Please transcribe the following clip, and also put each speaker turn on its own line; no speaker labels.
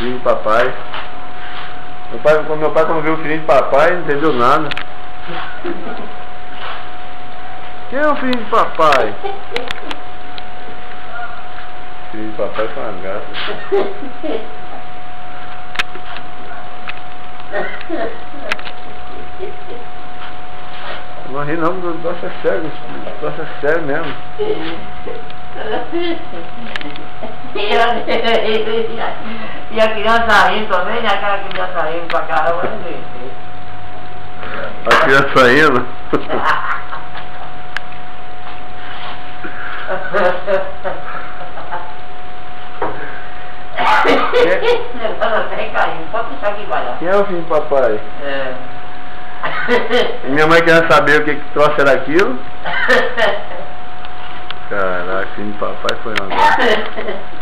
Filho de papai. Meu pai quando viu o filhinho de papai, não entendeu nada. Quem é o filho de papai? Filho de papai foi uma gata. Não ri não, o troço é sério, o troço é sério mesmo.
E a criança rindo também, aquela criança rindo pra caramba,
A criança rindo? Quem é o filho de papai?
É.
Minha mãe queria saber o que troço era aquilo. Caraca, filho de papai foi uma gata.